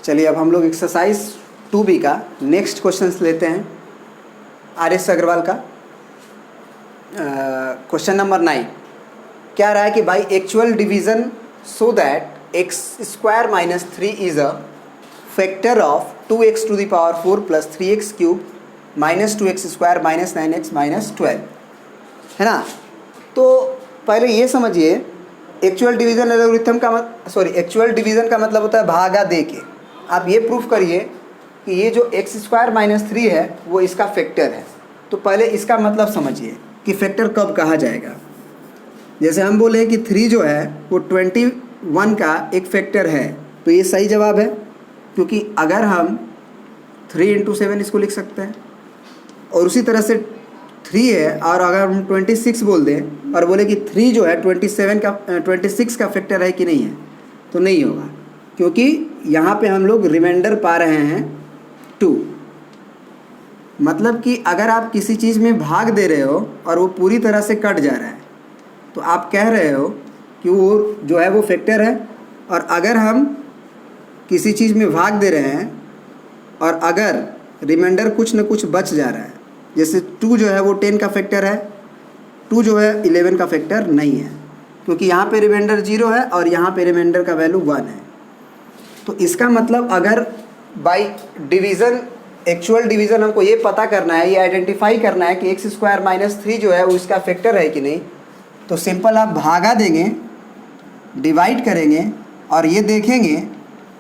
चलिए अब हम लोग एक्सरसाइज 2B का नेक्स्ट क्वेश्चन लेते हैं RS अग्रवाल का। क्वेश्चन नंबर 9 क्या रहा है कि by actual division so that X square minus 3 is a factor of 2x to the power 4 plus 3x cube minus 2x square minus 9x minus 12 है ना। तो पहले ये समझिए एक्चुअल डिवीज़न एल्गोरिथम का एक्चुअल डिवीज़न का मतलब होता है भागा दे के। आप ये प्रूफ करिए कि ये जो एक्स स्क्वायर माइनस 3 है वो इसका फैक्टर है। तो पहले इसका मतलब समझिए कि फैक्टर कब कहा जाएगा। जैसे हम बोले कि 3 जो है वो 21 का एक फैक्टर है, तो ये सही जवाब है, क्योंकि अगर हम 3 इंटू 7 इसको लिख सकते हैं। और उसी तरह से 3 है, और अगर हम 26 बोल दें और बोले कि 3 जो है 26 का फैक्टर है कि नहीं है, तो नहीं होगा, क्योंकि यहाँ पे हम लोग रिमाइंडर पा रहे हैं 2। मतलब कि अगर आप किसी चीज़ में भाग दे रहे हो और वो पूरी तरह से कट जा रहा है, तो आप कह रहे हो कि वो जो है वो फैक्टर है। और अगर हम किसी चीज़ में भाग दे रहे हैं और अगर रिमाइंडर कुछ न कुछ बच जा रहा है, जैसे 2 जो है वो 10 का फैक्टर है, 2 जो है 11 का फैक्टर नहीं है, क्योंकि यहाँ पे रिमाइंडर 0 है और यहाँ पे रिमाइंडर का वैल्यू 1 है। तो इसका मतलब अगर बाई डिवीज़न एक्चुअल डिवीज़न हमको ये पता करना है, ये आइडेंटिफाई करना है कि एक्स स्क्वायर माइनस 3 जो है वो इसका फैक्टर है कि नहीं, तो सिंपल आप भागा देंगे, डिवाइड करेंगे और ये देखेंगे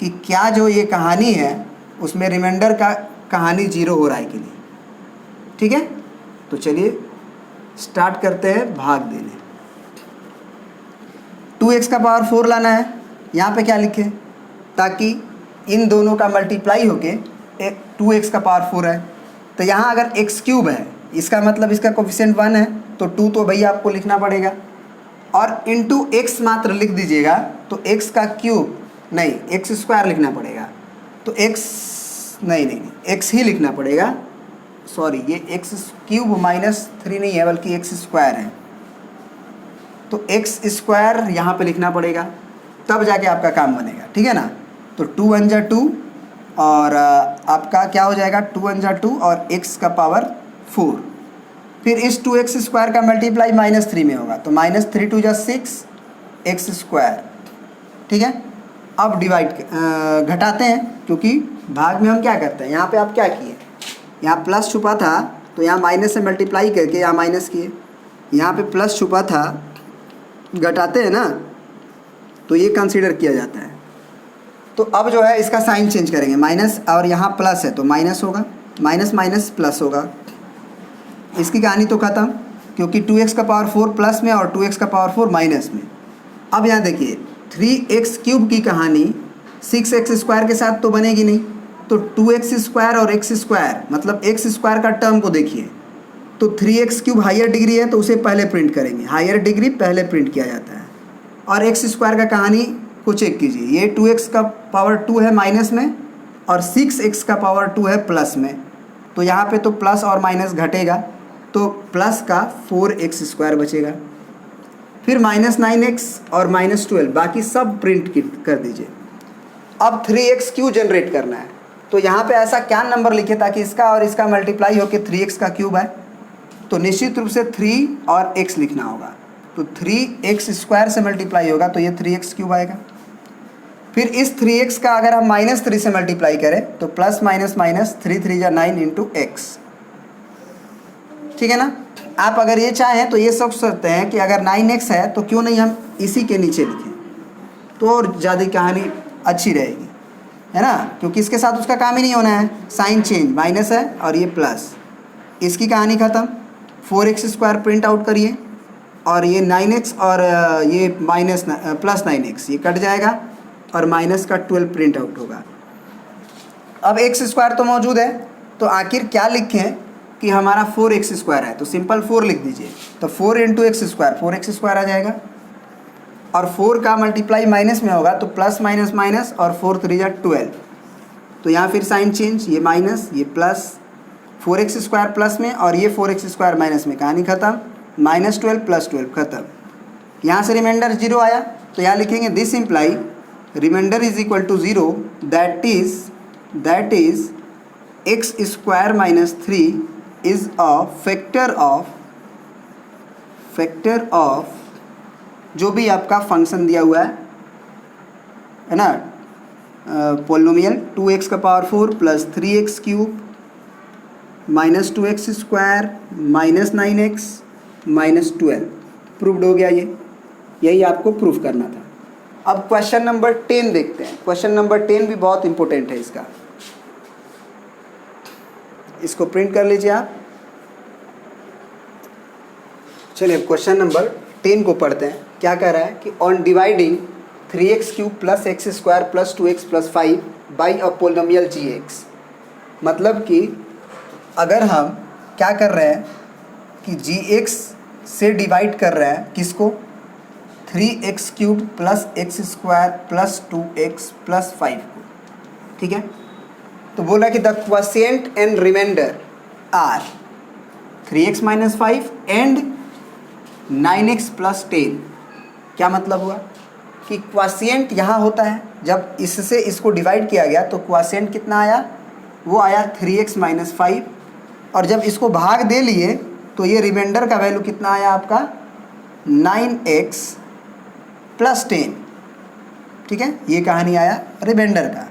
कि क्या जो ये कहानी है उसमें रिमाइंडर का कहानी 0 हो रहा है कि नहीं। ठीक है, तो चलिए स्टार्ट करते हैं भाग देने। 2x का पावर 4 लाना है, यहाँ पे क्या लिखे, ताकि इन दोनों का मल्टीप्लाई होके 2x का पावर 4 है। तो यहाँ अगर x क्यूब है, इसका मतलब इसका कोफिशिएंट 1 है, तो 2 तो भैया आपको लिखना पड़ेगा, और इंटू x मात्र लिख दीजिएगा, तो x का क्यूब नहीं, x स्क्वायर लिखना पड़ेगा। तो x नहीं, x ही लिखना पड़ेगा, सॉरी, ये x क्यूब माइनस 3 नहीं है बल्कि x स्क्वायर है। तो x स्क्वायर यहाँ पे लिखना पड़ेगा, तब जाके आपका काम बनेगा। ठीक है ना। तो 2 1 जा 2 और आपका क्या हो जाएगा, 2 1 जा 2 और x का पावर 4। फिर इस 2x स्क्वायर का मल्टीप्लाई -3 में होगा, तो -3 2 जा 6 x स्क्वायर। ठीक है, अब डिवाइड घटाते हैं, क्योंकि भाग में हम क्या करते हैं, यहाँ पे आप क्या किए, यहाँ प्लस छुपा था तो यहाँ माइनस से मल्टीप्लाई करके यहाँ माइनस किए, यहाँ पे प्लस छुपा था, घटाते हैं ना, तो ये कंसीडर किया जाता है। तो अब जो है इसका साइन चेंज करेंगे, माइनस और यहाँ प्लस है तो माइनस होगा, माइनस माइनस प्लस होगा। इसकी कहानी तो ख़त्म, क्योंकि 2x का पावर 4 प्लस में और 2x का पावर 4 माइनस में। अब यहाँ देखिए 3x क्यूब की कहानी 6x स्क्वायर के साथ तो बनेगी नहीं, तो 2x स्क्वायर और x स्क्वायर मतलब x स्क्वायर का टर्म को देखिए, तो 3x क्यूब हायर डिग्री है तो उसे पहले प्रिंट करेंगे, हायर डिग्री पहले प्रिंट किया जाता है। और x स्क्वायर का कहानी को चेक कीजिए, ये 2x का पावर 2 है माइनस में और 6x का पावर 2 है प्लस में, तो यहाँ पे तो प्लस और माइनस घटेगा, तो प्लस का 4x स्क्वायर बचेगा। फिर -9x और -12 बाकी सब प्रिंट कर दीजिए। अब 3x क्यूब जनरेट करना है, तो यहाँ पे ऐसा क्या नंबर लिखे ताकि इसका और इसका मल्टीप्लाई होकर 3x का क्यूब है, तो निश्चित रूप से 3 और x लिखना होगा, तो 3x स्क्वायर से मल्टीप्लाई होगा तो ये 3x क्यूब आएगा। फिर इस 3x का अगर हम -3 से मल्टीप्लाई करें तो प्लस माइनस माइनस 3 3 जा 9 इंटू x। ठीक है ना। आप अगर ये चाहें तो ये सोच सकते हैं कि अगर 9x है तो क्यों नहीं हम इसी के नीचे लिखें, तो और ज़्यादा कहानी अच्छी रहेगी, है ना, क्योंकि इसके साथ उसका काम ही नहीं होना है। साइन चेंज, माइनस है और ये प्लस, इसकी कहानी ख़त्म। 4x स्क्वायर प्रिंट आउट करिए और ये 9x और ये माइनस प्लस 9x ये कट जाएगा और माइनस का 12 प्रिंट आउट होगा। अब x स्क्वायर तो मौजूद है, तो आखिर क्या लिखें कि हमारा 4x स्क्वायर है, तो सिंपल 4 लिख दीजिए, तो 4 into x square 4x square आ जाएगा, और 4 का मल्टीप्लाई माइनस में होगा तो प्लस माइनस माइनस और 4 3 जा 12, तो यहाँ फिर साइन चेंज, ये माइनस ये प्लस, 4x स्क्वायर प्लस में और ये 4x स्क्वायर माइनस में, कहानी ख़त्म। -12 + 12 ख़त्म। यहाँ से रिमाइंडर 0 आया, तो यहाँ लिखेंगे this imply remainder is equal to 0 that is X square minus 3 is a factor of जो भी आपका फंक्शन दिया हुआ है ना, पोलिनोमियल 2x का power 4 plus 3x cube minus 2x square minus 9x minus 12। Proved हो गया ये, यही आपको प्रूफ करना था। अब क्वेश्चन नंबर 10 देखते हैं। क्वेश्चन नंबर 10 भी बहुत इंपॉर्टेंट है इसका, इसको प्रिंट कर लीजिए आप। चलिए क्वेश्चन नंबर 10 को पढ़ते हैं। क्या कह रहा है कि on dividing 3x cube plus x square plus 2x plus 5 by a polynomial gx, मतलब कि अगर हम क्या कर रहे हैं कि gx से डिवाइड कर रहे हैं किसको, 3x cube plus x square plus 2x plus 5 को, ठीक है। तो बोला कि the quotient and remainder are 3x minus 5 and 9x plus 10। क्या मतलब हुआ कि क्वोशिएंट यहाँ होता है, जब इससे इसको डिवाइड किया गया तो क्वोशिएंट कितना आया, वो आया 3x माइनस 5, और जब इसको भाग दे लिए तो ये रिमाइंडर का वैल्यू कितना आया आपका 9x प्लस 10, ठीक है। ये कहानी आया रिमाइंडर का।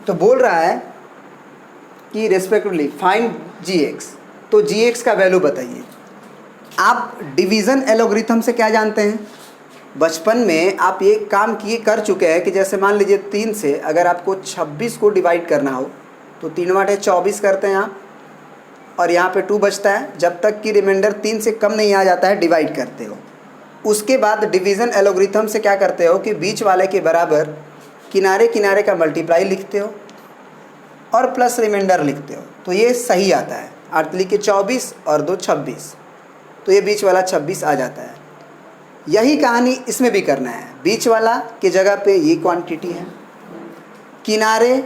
तो बोल रहा है कि रेस्पेक्टिवली फाइंड gx, तो gx का वैल्यू बताइए। आप डिवीज़न एलोग्रिथम से क्या जानते हैं, बचपन में आप ये काम कर चुके हैं कि जैसे मान लीजिए 3 से अगर आपको 26 को डिवाइड करना हो तो 3 बटे 24 करते हैं आप, और यहाँ पे 2 बचता है, जब तक कि रिमाइंडर 3 से कम नहीं आ जाता है डिवाइड करते हो। उसके बाद डिवीज़न एलोग्रिथम से क्या करते हो कि बीच वाले के बराबर किनारे किनारे का मल्टीप्लाई लिखते हो और प्लस रिमाइंडर लिखते हो, तो ये सही आता है। 8 लिखे 24 और 2 26, तो ये बीच वाला 26 आ जाता है। यही कहानी इसमें भी करना है। बीच वाला के जगह पे ये क्वांटिटी है, किनारे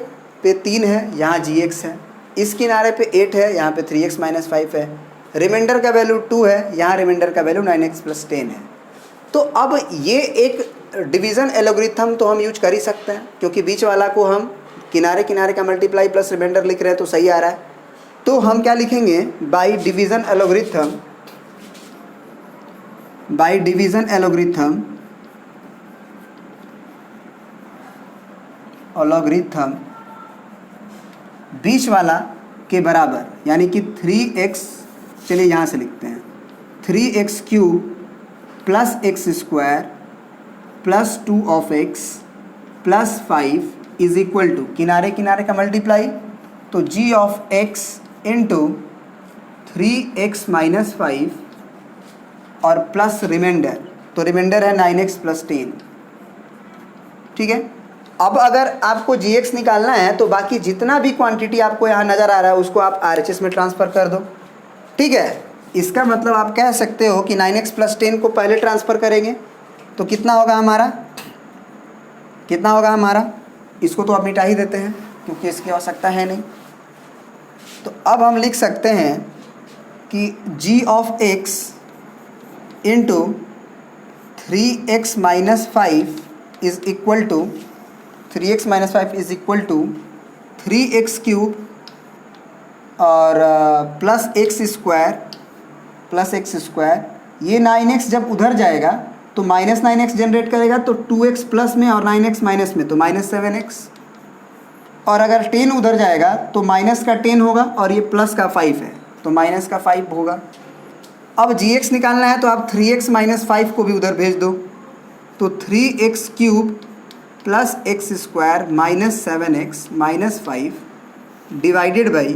पे 3 है, यहाँ gx है, इस किनारे पे 8 है, यहाँ पे 3x माइनस 5 है, रिमाइंडर का वैल्यू 2 है, यहाँ रिमाइंडर का वैल्यू 9x प्लस 10 है। तो अब ये एक डिवीज़न एलोग्रिथम तो हम यूज कर ही सकते हैं, क्योंकि बीच वाला को हम किनारे किनारे का मल्टीप्लाई प्लस रिमाइंडर लिख रहे हैं तो सही आ रहा है। तो हम क्या लिखेंगे, बाई डिवीज़न एलोग्रिथम बीच वाला के बराबर, यानी कि 3x, चलिए यहाँ से लिखते हैं 3x cube plus x square plus 2 of x plus 5 is equal to किनारे किनारे का मल्टीप्लाई, तो g of x into 3x minus 5 और प्लस रिमाइंडर, तो रिमाइंडर है 9x प्लस 10, ठीक है। अब अगर आपको gx निकालना है तो बाकी जितना भी क्वांटिटी आपको यहाँ नज़र आ रहा है उसको आप RHS में ट्रांसफ़र कर दो, ठीक है। इसका मतलब आप कह सकते हो कि 9x प्लस 10 को पहले ट्रांसफ़र करेंगे तो कितना होगा हमारा, इसको तो आप मिटा ही देते हैं क्योंकि इसकी आवश्यकता है नहीं। तो अब हम लिख सकते हैं कि g of x into 3x minus 5 is equal to 3x minus 5 is equal to 3x cube और प्लस एक्स स्क्वायर, ये 9x जब उधर जाएगा तो माइनस 9x जनरेट करेगा, तो 2x प्लस में और 9x माइनस में तो माइनस 7x, और अगर 10 उधर जाएगा तो माइनस का 10 होगा और ये प्लस का 5 है तो माइनस का 5 होगा। अब gx निकालना है तो आप 3x माइनस 5 को भी उधर भेज दो, तो 3x cube plus x square minus 7x minus 5 divided by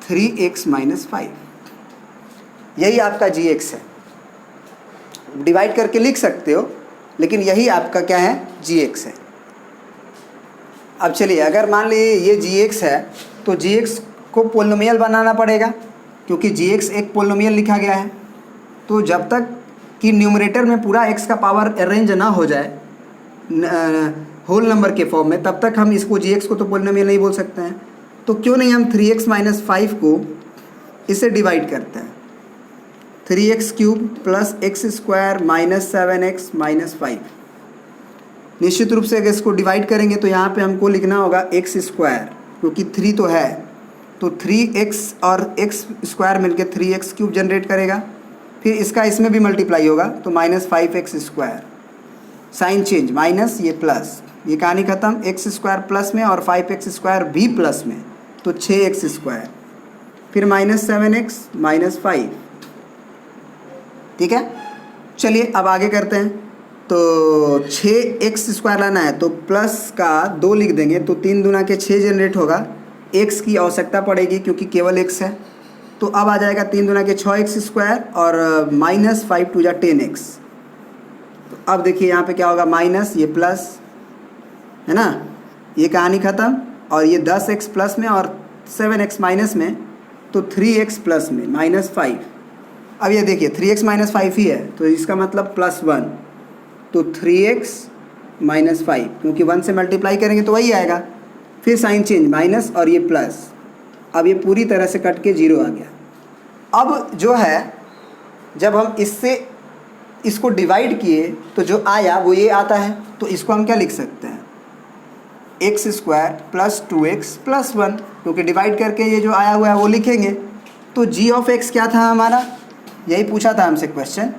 3x minus 5, यही आपका gx है। डिवाइड करके लिख सकते हो, लेकिन यही आपका क्या है, gx है। अब चलिए अगर मान लीजिए ये gx है तो gx को पोलिनोमियल बनाना पड़ेगा, क्योंकि gx एक पोलिनोमियल लिखा गया है। तो जब तक कि न्यूमरेटर में पूरा x का पावर अरेंज ना हो जाए होल नंबर के फॉर्म में, तब तक हम इसको gx को तो पोलिनोमियल नहीं बोल सकते हैं। तो क्यों नहीं हम 3x माइनस 5 को इसे डिवाइड करते हैं, 3x cube plus x square minus 7x minus 5, निश्चित रूप से अगर इसको डिवाइड करेंगे तो यहाँ पे हमको लिखना होगा एक्स स्क्वायर, क्योंकि 3 तो है, तो 3x और x स्क्वायर मिलके 3x क्यूब जनरेट करेगा। फिर इसका इसमें भी मल्टीप्लाई होगा तो -5x square, sign change minus ये प्लस, ये कहानी ख़त्म। एक्स स्क्वायर प्लस में और 5x स्क्वायर भी प्लस में, तो 6x स्क्वायर, फिर -7x -5। ठीक है, चलिए अब आगे करते हैं। तो 6x स्क्वायर लाना है तो प्लस का 2 लिख देंगे, तो 3 दूना के 6 जनरेट होगा। x की आवश्यकता पड़ेगी क्योंकि केवल x है, तो अब आ जाएगा 3 दूना के 6x स्क्वायर और -5 टू जा 10x। तो अब देखिए यहाँ पे क्या होगा, माइनस ये प्लस है ना, ये कहानी ख़त्म। और ये 10x प्लस में और 7x माइनस में, तो 3x प्लस में -5। अब ये देखिए 3x -5 ही है, तो इसका मतलब +1, तो 3x -5, क्योंकि 1 से मल्टीप्लाई करेंगे तो वही आएगा। फिर साइन चेंज माइनस और ये प्लस, अब ये पूरी तरह से कट के 0 आ गया। अब जो है जब हम इससे इसको डिवाइड किए तो जो आया वो ये आता है, तो इसको हम क्या लिख सकते हैं, x square plus 2x plus 1, क्योंकि डिवाइड करके ये जो आया हुआ है वो लिखेंगे। तो g ऑफ x क्या था हमारा, यही पूछा था हमसे क्वेश्चन,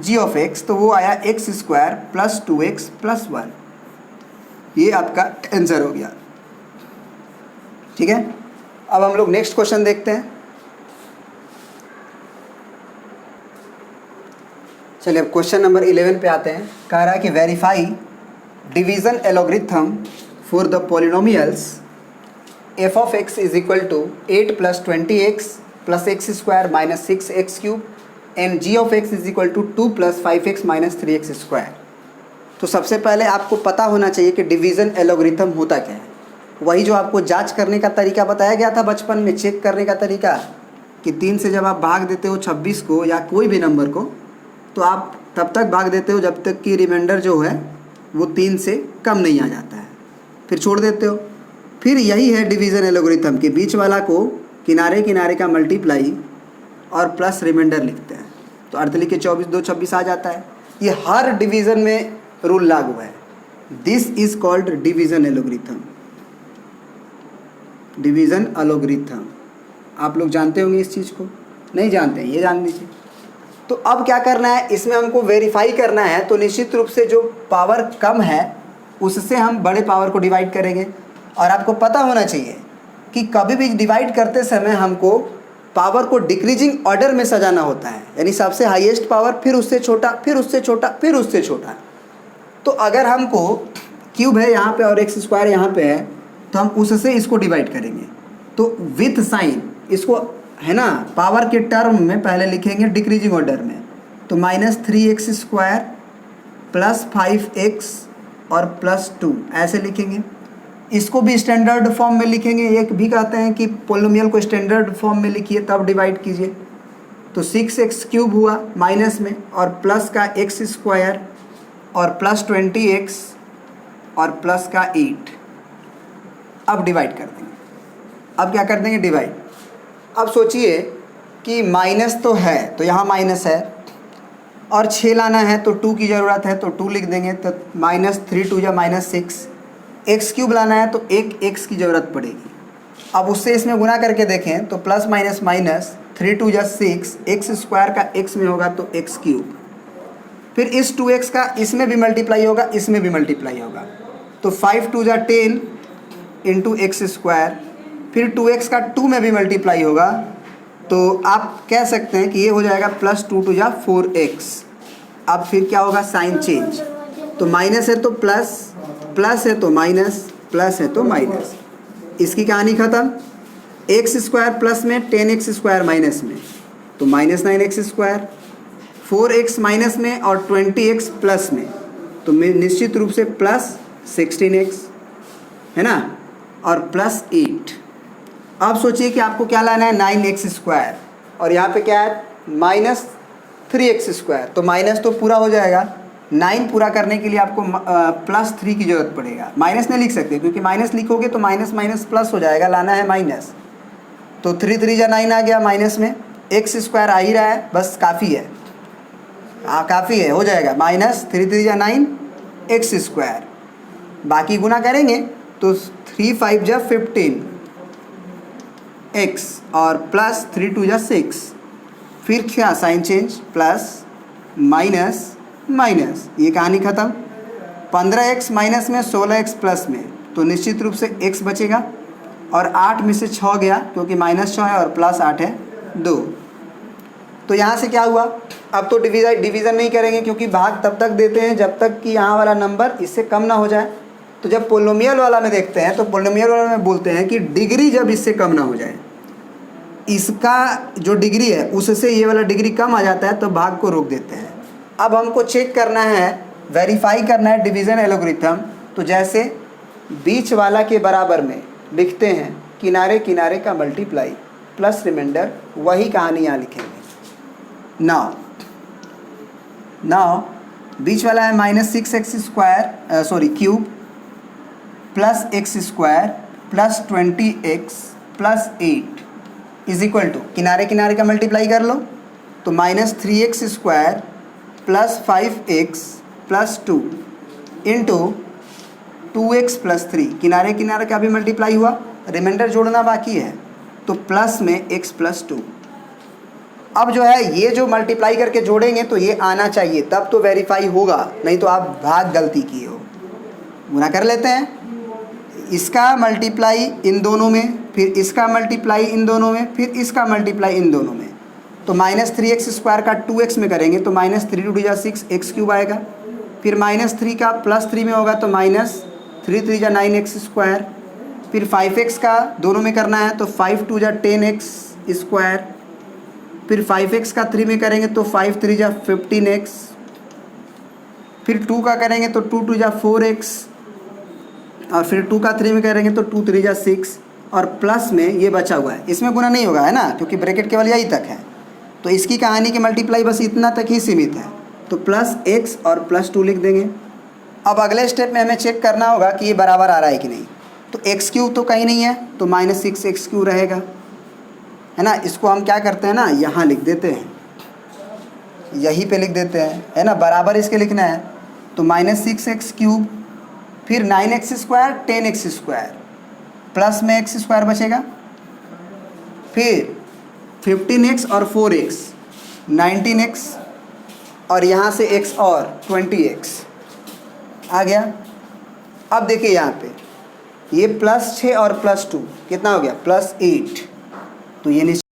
g ऑफ x, तो वो आया x square plus 2x plus 1, ये आपका आंसर हो गया। ठीक है, अब हम लोग नेक्स्ट क्वेश्चन देखते हैं। चलिए अब क्वेश्चन नंबर 11 पे आते हैं। कह रहा है कि verify division algorithm for the polynomials f of x is equal to 8 + 20x + x square - 6x cube and g of x is equal to 2 + 5x - 3x square. तो सबसे पहले आपको पता होना चाहिए कि डिवीज़न एलोग्रिथम होता क्या है। वही जो आपको जांच करने का तरीका बताया गया था बचपन में, चेक करने का तरीका, कि 3 से जब आप भाग देते हो 26 को या कोई भी नंबर को, तो आप तब तक भाग देते हो जब तक कि रिमाइंडर जो है वो 3 से कम नहीं आ जाता है, फिर छोड़ देते हो। फिर यही है डिवीज़न एलोग्रिथम के बीच वाला को किनारे किनारे का मल्टीप्लाई और प्लस रिमाइंडर लिखते हैं, तो अर्थ लिखे 24 2 26 आ जाता है। ये हर डिवीज़न में रूल लागू है। This is called division algorithm. Division algorithm आप लोग जानते होंगे, इस चीज़ को नहीं जानते हैं, ये जान लीजिए। तो अब क्या करना है, इसमें हमको वेरीफाई करना है, तो निश्चित रूप से जो पावर कम है उससे हम बड़े पावर को डिवाइड करेंगे। और आपको पता होना चाहिए कि कभी भी डिवाइड करते समय हमको पावर को डिक्रीजिंग ऑर्डर में सजाना होता है, यानी सबसे हाईएस्ट पावर, फिर उससे छोटा, फिर उससे छोटा, फिर उससे छोटा। तो अगर हमको क्यूब है यहाँ पे और एक्स स्क्वायर यहाँ पे है, तो हम उससे इसको डिवाइड करेंगे, तो विथ साइन इसको है ना पावर के टर्म में पहले लिखेंगे डिक्रीजिंग ऑर्डर में, तो -3x स्क्वायर प्लस 5x और प्लस 2 ऐसे लिखेंगे। इसको भी स्टैंडर्ड फॉर्म में लिखेंगे, एक भी कहते हैं कि पोलिनोमियल को स्टैंडर्ड फॉर्म में लिखिए तब डिवाइड कीजिए। तो 6x क्यूब हुआ माइनस में, और प्लस का x स्क्वायर और प्लस 20x और प्लस का 8। अब डिवाइड कर देंगे। अब क्या कर देंगे, डिवाइड। अब सोचिए कि माइनस तो है, तो यहाँ माइनस है, और 6 लाना है तो 2 की ज़रूरत है, तो 2 लिख देंगे, तो -3 2 या -6। एक्स क्यूब लाना है तो एक x की ज़रूरत पड़ेगी। अब उससे इसमें गुना करके देखें तो प्लस माइनस माइनस 3 2 या 6, एक्स स्क्वायर का x में होगा तो एक्स क्यूब। फिर इस 2x का इसमें भी मल्टीप्लाई होगा, इसमें भी मल्टीप्लाई होगा, तो 5 2 या 10 इंटू एक्स स्क्वायर। फिर 2x का 2 में भी मल्टीप्लाई होगा, तो आप कह सकते हैं कि ये हो जाएगा +2 2 या 4x। अब फिर क्या होगा, साइन चेंज, तो माइनस है तो प्लस, प्लस है तो माइनस, प्लस है तो माइनस। इसकी कहानी ख़त्म। एक्स स्क्वायर प्लस में 10x स्क्वायर माइनस में, तो -9x स्क्वायर, 4x माइनस में और 20x प्लस में, तो निश्चित रूप से प्लस 16x है ना, और प्लस 8। अब सोचिए कि आपको क्या लाना है, 9x स्क्वायर, और यहाँ पे क्या है -3x स्क्वायर, तो माइनस तो पूरा हो जाएगा। 9 पूरा करने के लिए आपको +3 की ज़रूरत पड़ेगा। माइनस नहीं लिख सकते क्योंकि माइनस लिखोगे तो माइनस माइनस प्लस हो जाएगा, लाना है माइनस, तो 3 3 या 9 आ गया माइनस में। एक्स स्क्वायर आ ही रहा है, बस काफ़ी है, काफ़ी है, हो जाएगा -3 3 या 9 एक्स स्क्वायर। बाकी गुना करेंगे तो 3 5 जा 15 x और प्लस 3 2 जा 6, फिर क्या sign change, plus minus minus, ये कहानी ख़त्म। 15x माइनस में 16x प्लस में, तो निश्चित रूप से x बचेगा और 8 में से 6 गया क्योंकि -6 है और +8 है 2। तो यहाँ से क्या हुआ, अब तो डिवीज़न नहीं करेंगे क्योंकि भाग तब तक देते हैं जब तक कि यहाँ वाला नंबर इससे कम ना हो जाए। तो जब पोलिनोमियल वाला में देखते हैं तो पोलिनोमियल वाला में बोलते हैं कि डिग्री जब इससे कम ना हो जाए, इसका जो डिग्री है उससे ये वाला डिग्री कम आ जाता है तो भाग को रोक देते हैं। अब हमको चेक करना है, वेरीफाई करना है डिवीज़न एल्गोरिथम। तो जैसे बीच वाला के बराबर में लिखते हैं किनारे किनारे का मल्टीप्लाई प्लस रिमाइंडर, वही कहानी यहाँ लिखेंगे। नाउ बीच वाला है -6x² cube plus x² plus 20x plus 8 is equal to, किनारे किनारे का मल्टीप्लाई कर लो तो -3x² plus 5x plus 2 into 2x plus 3, किनारे किनारे का भी मल्टीप्लाई हुआ, रिमाइंडर जोड़ना बाकी है तो प्लस में x प्लस 2। अब जो है ये जो मल्टीप्लाई करके जोड़ेंगे तो ये आना चाहिए, तब तो वेरीफाई होगा, नहीं तो आप भाग गलती किए हो। गुना कर लेते हैं, इसका मल्टीप्लाई इन दोनों में, फिर इसका मल्टीप्लाई इन दोनों में, फिर इसका मल्टीप्लाई इन दोनों में। तो -3x² का 2x में करेंगे तो -3 2 जा 6 x³ आएगा, फिर -3 का +3 में होगा तो -3 3 जा 9x², फिर 5x का दोनों में करना है तो 5 2 जा 10x², फिर 5x का 3 में करेंगे तो 5 3 जा 15x, फिर 2 का करेंगे तो 2 2 जा 4x, और फिर 2 का 3 में करेंगे तो 2 3 जा 6, और प्लस में ये बचा हुआ है, इसमें गुना नहीं होगा है ना, क्योंकि ब्रैकेट केवल यही तक है। तो इसकी कहानी की मल्टीप्लाई बस इतना तक ही सीमित है, तो +x और +2 लिख देंगे। अब अगले स्टेप में हमें चेक करना होगा कि ये बराबर आ रहा है कि नहीं। तो x³ तो कहीं नहीं है तो -6x³ रहेगा, है ना। इसको हम क्या करते हैं ना, यहाँ लिख देते हैं, यहीं पे लिख देते हैं, है ना, बराबर इसके लिखना है। तो -6x³ फिर 9x² 10x² प्लस में x² बचेगा, फिर 15x और 4x 19x, और यहाँ से x और 20x आ गया। अब देखिए यहाँ पे ये +6 और +2 कितना हो गया, +8। तो ये